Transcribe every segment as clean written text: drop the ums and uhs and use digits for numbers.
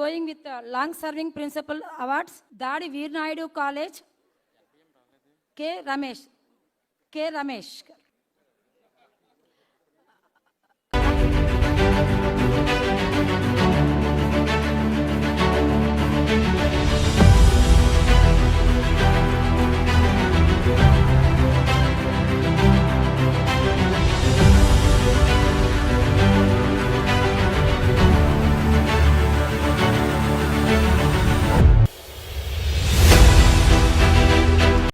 going with long-serving principal awards, Dadi Veer Naidu College, K. Ramesh.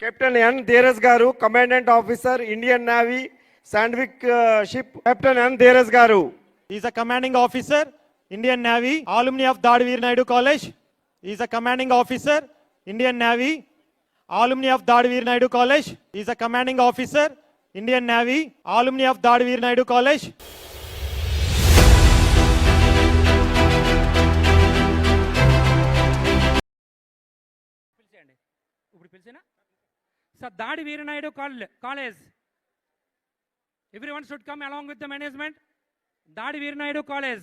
Captain N. Dheeraj Garu, Commandant Officer, Indian Navy, Sandvik Ship. Captain N. Dheeraj Garu. He is a commanding officer, Indian Navy, alumni of Dadi Veer Naidu College. He is a commanding officer, Indian Navy, alumni of Dadi Veer Naidu College. He is a commanding officer, Indian Navy, alumni of Dadi Veer Naidu College. So Dadi Veer Naidu College. Everyone should come along with the management. Dadi Veer Naidu College.